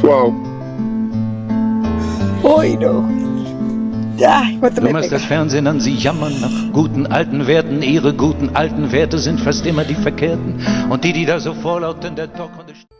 Wow. Ui, no. Dai, quanto Du machst das Fernsehen an, sie jammern nach guten alten Werten. Ihre guten alten Werte sind fast immer die verkehrten. Und die da so vorlaut in der Talk...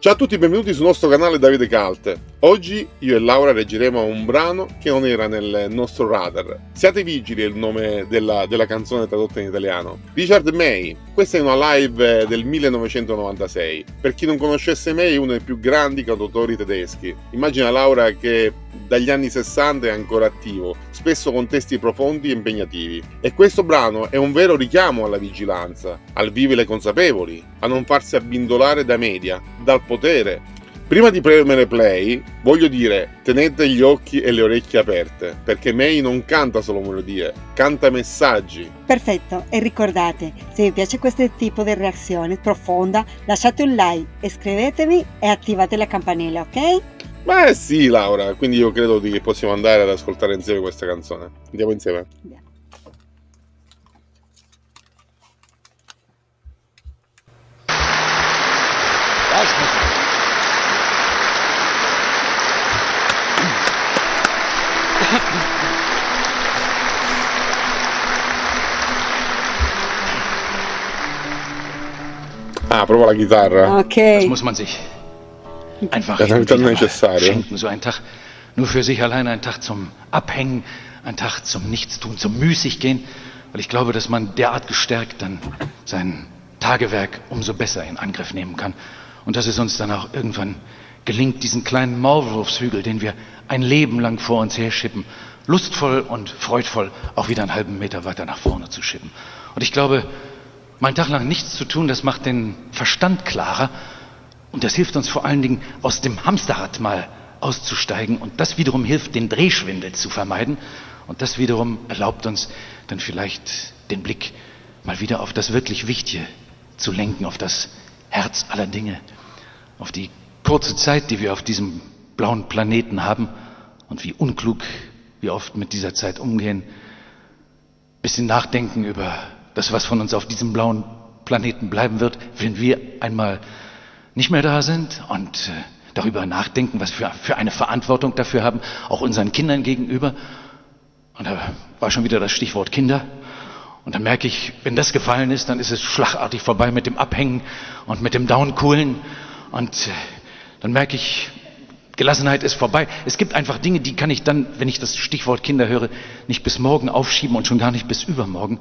Ciao a tutti, benvenuti sul nostro canale Davide Calte. Oggi io e Laura leggeremo un brano che non era nel nostro radar. Siate vigili è il nome della canzone tradotta in italiano. Richard May. Questa è una live del 1996. Per chi non conoscesse May, è uno dei più grandi cantautori tedeschi. Immagina Laura che dagli anni 60 è ancora attivo, spesso con testi profondi e impegnativi. E questo brano è un vero richiamo alla vigilanza, al vivere consapevoli, a non farsi abbindolare da media, dal potere. Prima di premere play, voglio dire, tenete gli occhi e le orecchie aperte, perché May non canta solo melodie, canta messaggi. Perfetto, e ricordate, se vi piace questo tipo di reazione profonda, lasciate un like, iscrivetevi e attivate la campanella, ok? Beh sì Laura, quindi io credo che possiamo andare ad ascoltare insieme questa canzone. Andiamo insieme? Andiamo. Ah, proprio la chitarra. Ok. Das muss man sich einfach Das ist dann necessario. schenken. So ein Tag nur für sich allein, ein Tag zum Abhängen, ein Tag zum Nichtstun, zum Müßiggehen. Weil ich glaube, dass man derart gestärkt dann sein Tagewerk umso besser in Angriff nehmen kann. Und dass es uns dann auch irgendwann gelingt, diesen kleinen Maulwurfshügel, den wir ein Leben lang vor uns herschippen, lustvoll und freudvoll auch wieder einen halben Meter weiter nach vorne zu schippen. Und ich glaube, mal einen Tag lang nichts zu tun, das macht den Verstand klarer und das hilft uns vor allen Dingen, aus dem Hamsterrad mal auszusteigen und das wiederum hilft, den Drehschwindel zu vermeiden und das wiederum erlaubt uns dann vielleicht den Blick mal wieder auf das wirklich Wichtige zu lenken, auf das Herz aller Dinge, auf die kurze Zeit, die wir auf diesem blauen Planeten haben und wie unklug wir oft mit dieser Zeit umgehen, bisschen nachdenken über das, was von uns auf diesem blauen Planeten bleiben wird, wenn wir einmal nicht mehr da sind und darüber nachdenken, was wir für eine Verantwortung dafür haben, auch unseren Kindern gegenüber. Und da war schon wieder das Stichwort Kinder. Und dann merke ich, wenn das gefallen ist, dann ist es schlagartig vorbei mit dem Abhängen und mit dem Downcoolen. Und dann merke ich, Gelassenheit ist vorbei. Es gibt einfach Dinge, die kann ich dann, wenn ich das Stichwort Kinder höre, nicht bis morgen aufschieben und schon gar nicht bis übermorgen.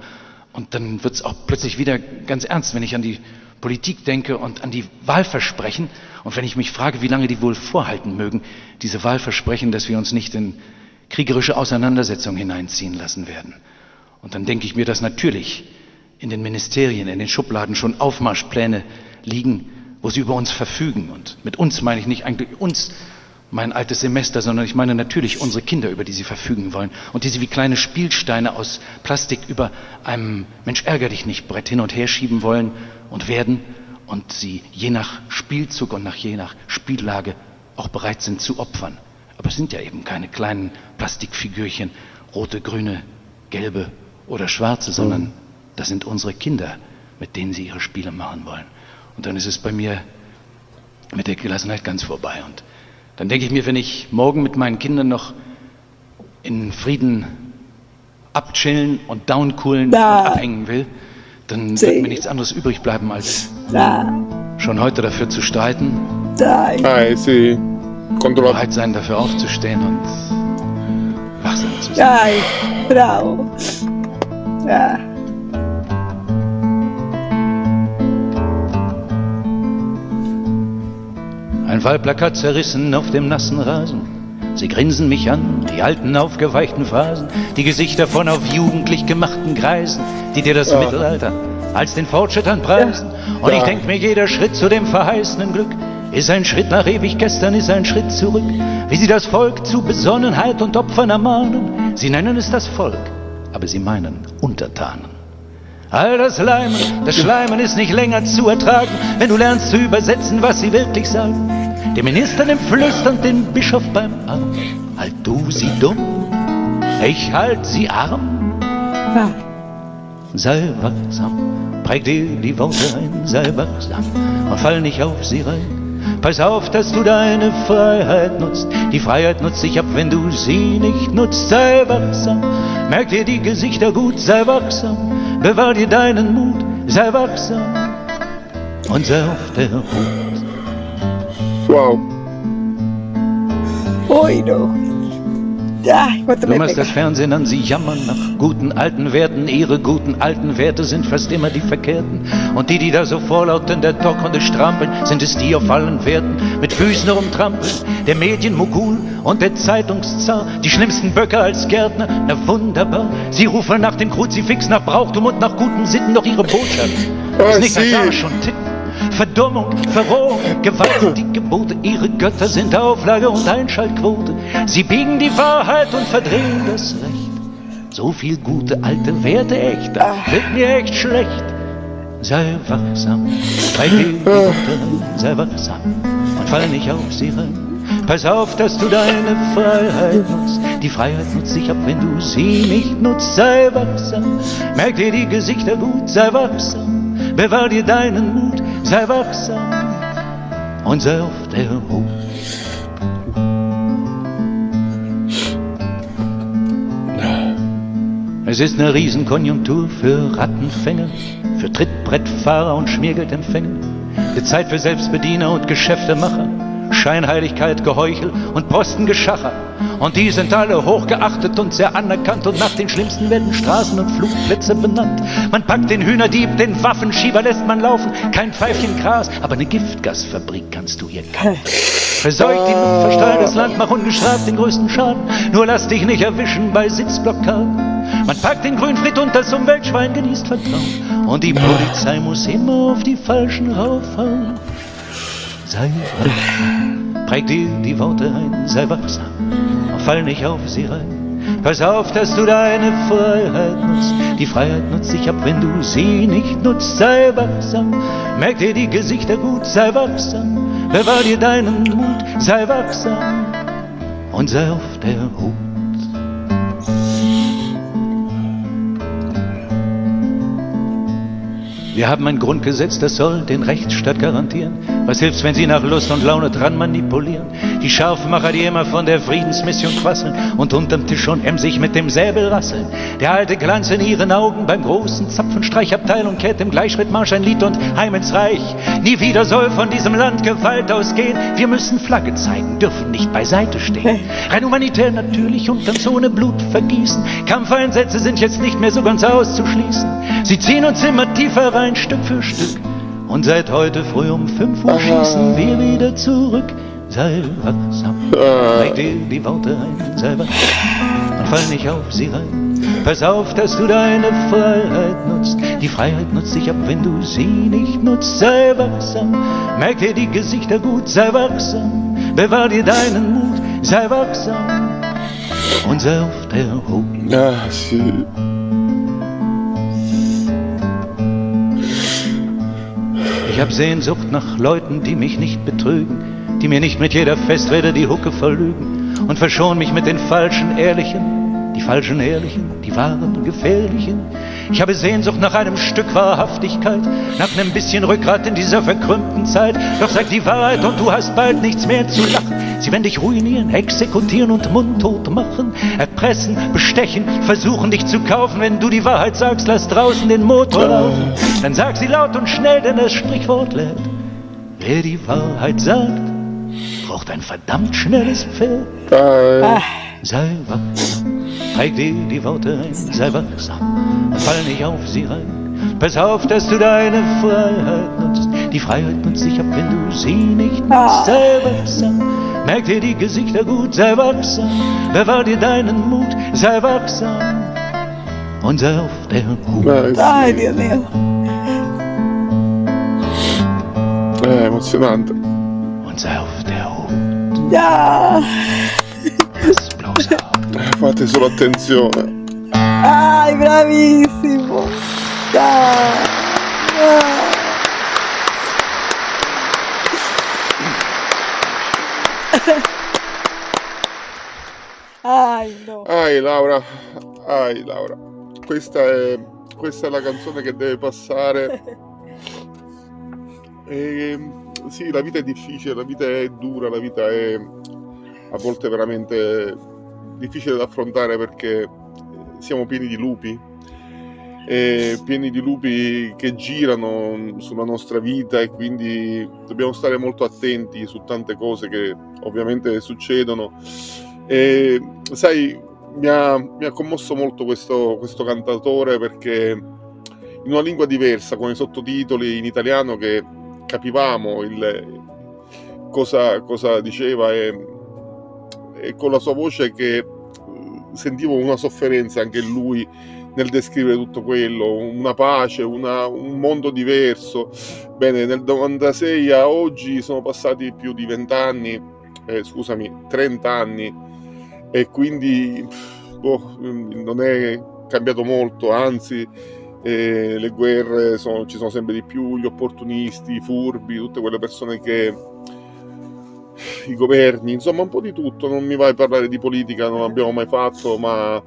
Und dann wird es auch plötzlich wieder ganz ernst, wenn ich an die Politik denke und an die Wahlversprechen. Und wenn ich mich frage, wie lange die wohl vorhalten mögen, diese Wahlversprechen, dass wir uns nicht in kriegerische Auseinandersetzungen hineinziehen lassen werden. Und dann denke ich mir, dass natürlich in den Ministerien, in den Schubladen schon Aufmarschpläne liegen, wo sie über uns verfügen. Und mit uns meine ich nicht eigentlich uns, mein altes Semester, sondern ich meine natürlich unsere Kinder, über die sie verfügen wollen und die sie wie kleine Spielsteine aus Plastik über einem Mensch ärger dich nicht Brett hin und her schieben wollen und werden und sie je nach Spielzug und je nach Spiellage auch bereit sind zu opfern. Aber es sind ja eben keine kleinen Plastikfigürchen, rote, grüne, gelbe oder schwarze, sondern das sind unsere Kinder, mit denen sie ihre Spiele machen wollen. Und dann ist es bei mir mit der Gelassenheit ganz vorbei. Und dann denke ich mir, wenn ich morgen mit meinen Kindern noch in Frieden abchillen und downcoolen und abhängen will, dann wird mir nichts anderes übrig bleiben, als schon heute dafür zu streiten, Sì. bereit sein, dafür aufzustehen und wachsam zu sein. Dai, bravo. Ein Wahlplakat zerrissen auf dem nassen Rasen. Sie grinsen mich an, die alten aufgeweichten Phrasen, die Gesichter von auf jugendlich gemachten Greisen, die dir das Mittelalter als den Fortschritt anpreisen. Und ich denk mir, jeder Schritt zu dem verheißenen Glück ist ein Schritt nach ewig gestern, ist ein Schritt zurück. Wie sie das Volk zu Besonnenheit und Opfern ermahnen. Sie nennen es das Volk, aber sie meinen Untertanen. All das Leimen, das Schleimen ist nicht länger zu ertragen, wenn du lernst zu übersetzen, was sie wirklich sagen. Den Ministern im Flüstern, den Bischof beim Arm. Halt du sie dumm, ich halt sie arm. Sei wachsam, präg dir die Worte ein, sei wachsam und fall nicht auf sie rein. Pass auf, dass du deine Freiheit nutzt. Die Freiheit nutzt sich ab, wenn du sie nicht nutzt. Sei wachsam, merk dir die Gesichter gut, sei wachsam. Bewahr dir deinen Mut, sei wachsam und sei auf der Hut. Wow. Ui, no. Quanto Du mi machst pega. das Fernsehen an, sie jammern nach guten alten Werten. Ihre guten alten Werte sind fast immer die verkehrten. Und die da so vorlaut in der Talkrunde strampeln, sind es die auf allen Werten mit Füßen rumtrampeln. Der Medienmogul und der Zeitungszar, die schlimmsten Böcke als Gärtner, na wunderbar. Sie rufen nach dem Kruzifix, nach Brauchtum und nach guten Sitten, doch ihre Botschaft ist nicht als Arsch und Tippen. Verdummung, Verrohung, Gewalt sind die Gebote, ihre Götter sind Auflage und Einschaltquote. Sie biegen die Wahrheit und verdrehen das Recht. So viel gute alte Werte echt, da wird mir echt schlecht. Sei wachsam, bei dir die Worte rein, sei wachsam und fall nicht auf sie rein. Pass auf, dass du deine Freiheit nutzt. Die Freiheit nutzt sich ab, wenn du sie nicht nutzt. Sei wachsam, merk dir die Gesichter gut, sei wachsam. Bewahr dir deinen Mut, sei wachsam und sei auf der Hut. Es ist eine Riesenkonjunktur für Rattenfänger, für Trittbrettfahrer und Schmiergeldempfänger. Die Zeit für Selbstbediener und Geschäftemacher, Scheinheiligkeit, Geheuchel und Postengeschacher. Und die sind alle hochgeachtet und sehr anerkannt und nach den Schlimmsten werden Straßen und Flugplätze benannt. Man packt den Hühnerdieb, den Waffenschieber lässt man laufen, kein Pfeifchen Gras, aber eine Giftgasfabrik kannst du hier kaufen. Verseucht die Luft, verstrahlt das Land, mach ungestraft den größten Schaden, nur lass dich nicht erwischen bei Sitzblockaden. Man packt den Grünfried und das Umweltschwein genießt Vertrauen und die Polizei muss immer auf die Falschen raufhauen. Sei wachsam, präg dir die Worte ein, sei wachsam und fall nicht auf sie rein. Pass auf, dass du deine Freiheit nutzt. Die Freiheit nutzt sich ab, wenn du sie nicht nutzt. Sei wachsam, merk dir die Gesichter gut, sei wachsam. Bewahr dir deinen Mut, sei wachsam und sei auf der Hut. Wir haben ein Grundgesetz, das soll den Rechtsstaat garantieren. Was hilft's, wenn sie nach Lust und Laune dran manipulieren? Die Scharfmacher, die immer von der Friedensmission quasseln und unterm Tisch schon emsig mit dem Säbel rasseln. Der alte Glanz in ihren Augen beim großen Zapfenstreichabteil und kehrt im Gleichschrittmarsch ein Lied und heim ins Reich. Nie wieder soll von diesem Land Gewalt ausgehen. Wir müssen Flagge zeigen, dürfen nicht beiseite stehen. Rein humanitär natürlich und ganz ohne Blut vergießen. Kampfeinsätze sind jetzt nicht mehr so ganz auszuschließen. Sie ziehen uns immer tiefer rein, Stück für Stück. Und seit heute früh um 5 Uhr schießen wir wieder zurück. Sei wachsam, präg dir die Worte ein, sei wachsam und fall nicht auf sie rein. Pass auf, dass du deine Freiheit nutzt. Die Freiheit nutzt sich ab, wenn du sie nicht nutzt. Sei wachsam, merk dir die Gesichter gut, sei wachsam. Bewahr dir deinen Mut, sei wachsam und sei auf der Hut. Ah, sì. Ich hab Sehnsucht nach Leuten, die mich nicht betrügen, die mir nicht mit jeder Festrede die Hucke verlügen und verschon mich mit den falschen Ehrlichen, die falschen Ehrlichen, die wahren Gefährlichen. Ich habe Sehnsucht nach einem Stück Wahrhaftigkeit, nach einem bisschen Rückgrat in dieser verkrümmten Zeit. Doch sag die Wahrheit und du hast bald nichts mehr zu lachen. Sie werden dich ruinieren, exekutieren und mundtot machen, erpressen, bestechen, versuchen dich zu kaufen. Wenn du die Wahrheit sagst, lass draußen den Motor laufen. Dann sag sie laut und schnell, denn das Sprichwort lehrt: Wer die Wahrheit sagt, braucht ein verdammt schnelles Pferd. Sei wachsam, präg dir die Worte ein, sei wachsam, fall nicht auf sie rein. Pass auf, dass du deine Freiheit nutzt. Die Freiheit nutzt sich ab, wenn du sie nicht nutzt. Sei wachsam, merk dir die Gesichter gut, sei wachsam. Bewahr dir deinen Mut, sei wachsam und sei auf der Hut. Ai, Dio mio. Emozionante. Und sei auf der Hut. Ja. Pass bloß auf. Fate solo attenzione. Ai, bravissimo. Dai. Ai, no. Laura. Laura. Questa è la canzone che deve passare. sì, la vita è difficile, la vita è dura, la vita è a volte veramente difficile da affrontare perché siamo pieni di lupi, che girano sulla nostra vita e quindi dobbiamo stare molto attenti su tante cose che ovviamente succedono. E sai, mi ha commosso molto questo cantautore perché in una lingua diversa, con i sottotitoli in italiano che capivamo cosa diceva e con la sua voce che sentivo una sofferenza anche in lui nel descrivere tutto quello, una pace, un mondo diverso. Bene, nel 96 a oggi sono passati più di 30 anni e quindi non è cambiato molto, anzi le guerre ci sono sempre di più, gli opportunisti, i furbi, tutte quelle persone che i governi, insomma un po' di tutto. Non mi vai a parlare di politica, non l'abbiamo mai fatto, ma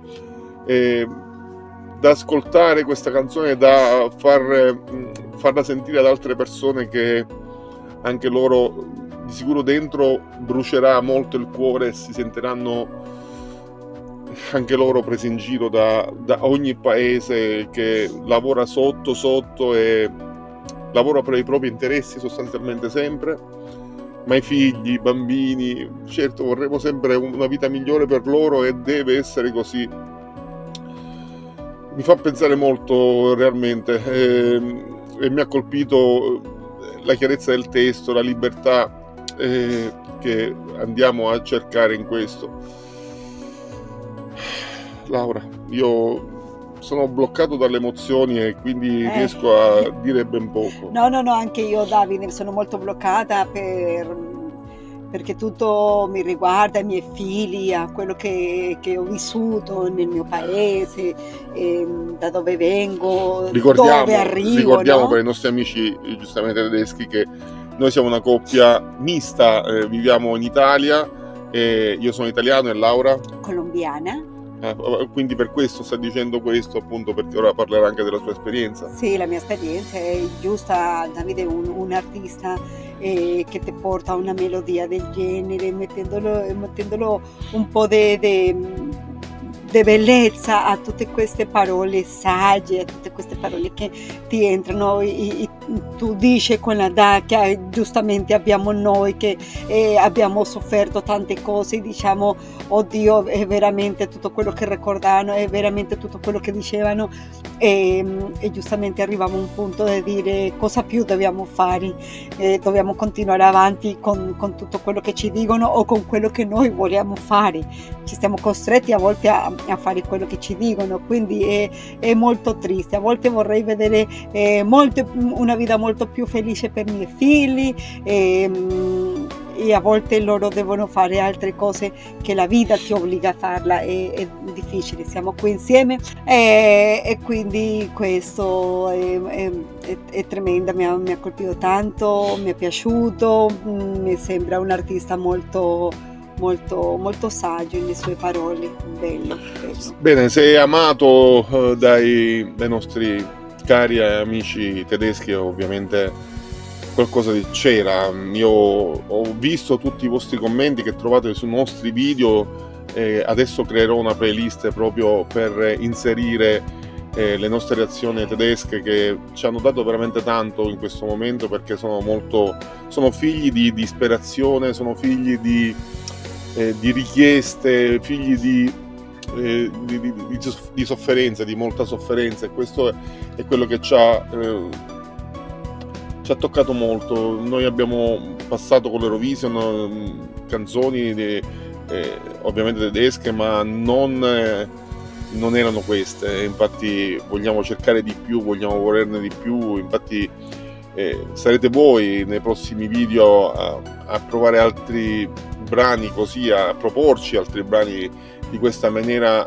da ascoltare questa canzone, da farla sentire ad altre persone che anche loro di sicuro dentro brucerà molto il cuore e si sentiranno anche loro presi in giro da ogni paese che lavora sotto e lavora per i propri interessi sostanzialmente sempre, ma i figli, i bambini, certo vorremmo sempre una vita migliore per loro e deve essere così. Mi fa pensare molto realmente e mi ha colpito la chiarezza del testo, la libertà che andiamo a cercare in questo. Laura, io sono bloccato dalle emozioni e quindi riesco a dire ben poco. No, anche io, Davide, sono molto bloccata perché tutto mi riguarda, i miei figli, a quello che ho vissuto nel mio paese, da dove vengo, dove arrivo. Ricordiamo, no? Per i nostri amici giustamente tedeschi che noi siamo una coppia mista, viviamo in Italia, io sono italiano e Laura Colombiana. Quindi per questo sta dicendo questo, appunto, perché ora parlerà anche della sua esperienza. Sì, la mia esperienza è giusta, Davide, un artista che ti porta una melodia del genere, mettendolo un po' di bellezza a tutte queste parole sagge, a tutte queste parole che ti entrano. Tu dici con l'età che giustamente abbiamo noi, che abbiamo sofferto tante cose, diciamo, oddio, è veramente tutto quello che ricordavano, è veramente tutto quello che dicevano, e giustamente arriviamo a un punto di dire cosa più dobbiamo fare, dobbiamo continuare avanti con tutto quello che ci dicono o con quello che noi vogliamo fare. Ci siamo costretti a volte a fare quello che ci dicono, quindi è molto triste. A volte vorrei vedere una vita molto più felice per i miei figli, e a volte loro devono fare altre cose che la vita ti obbliga a farla. È difficile, siamo qui insieme e quindi questo è tremenda, mi ha colpito tanto, mi è piaciuto, mi sembra un artista molto saggio nelle sue parole, bello. Bene, sei amato dai nostri cari amici tedeschi, ovviamente qualcosa c'era. Io ho visto tutti i vostri commenti che trovate sui nostri video, adesso creerò una playlist proprio per inserire le nostre reazioni tedesche che ci hanno dato veramente tanto in questo momento, perché sono figli di disperazione, sono figli di richieste, figli di sofferenza, di molta sofferenza, e questo è quello che ci ha toccato molto. Noi abbiamo passato con l'Eurovision canzoni ovviamente tedesche, ma non erano queste, infatti vogliamo cercare di più, vogliamo volerne di più, infatti sarete voi nei prossimi video a provare altri brani così, a proporci altri brani di questa maniera,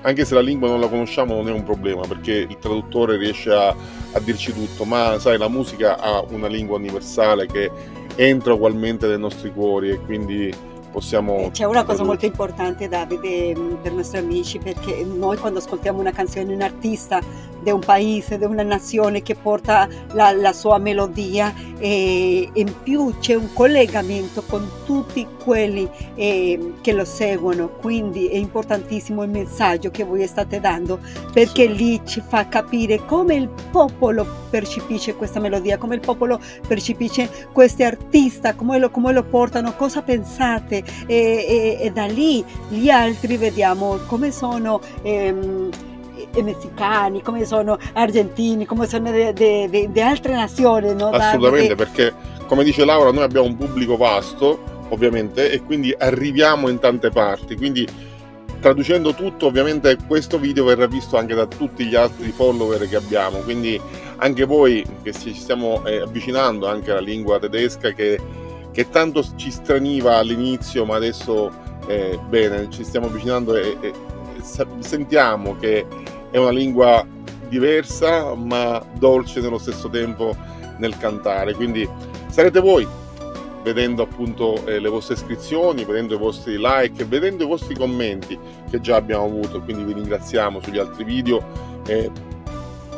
anche se la lingua non la conosciamo non è un problema, perché il traduttore riesce a dirci tutto, ma sai, la musica ha una lingua universale che entra ugualmente nei nostri cuori e quindi possiamo... C'è una cosa molto importante, Davide, per i nostri amici, perché noi quando ascoltiamo una canzone di un artista un paese, di una nazione che porta la sua melodia, e in più c'è un collegamento con tutti quelli che lo seguono, quindi è importantissimo il messaggio che voi state dando, perché lì ci fa capire come il popolo percepisce questa melodia, come il popolo percepisce questi artisti, come lo portano, cosa pensate, e da lì gli altri vediamo come sono i messicani, come sono argentini, come sono di altre nazioni, no? Assolutamente, perché come dice Laura, noi abbiamo un pubblico vasto, ovviamente, e quindi arriviamo in tante parti, quindi traducendo tutto, ovviamente questo video verrà visto anche da tutti gli altri follower che abbiamo, quindi anche voi che ci stiamo avvicinando anche alla lingua tedesca, che tanto ci straniva all'inizio, ma adesso bene, ci stiamo avvicinando e sentiamo che è una lingua diversa ma dolce nello stesso tempo nel cantare, quindi sarete voi, vedendo appunto le vostre iscrizioni, vedendo i vostri like, vedendo i vostri commenti che già abbiamo avuto, quindi vi ringraziamo sugli altri video,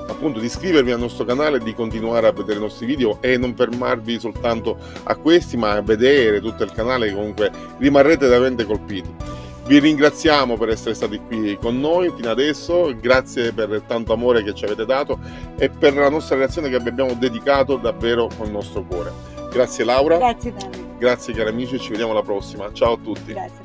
appunto di iscrivervi al nostro canale, di continuare a vedere i nostri video e non fermarvi soltanto a questi, ma a vedere tutto il canale, che comunque rimarrete veramente colpiti. Vi ringraziamo per essere stati qui con noi fino adesso, grazie per tanto amore che ci avete dato e per la nostra relazione che abbiamo dedicato davvero con il nostro cuore. Grazie Laura. Grazie Davide. Grazie cari amici, ci vediamo alla prossima. Ciao a tutti. Grazie.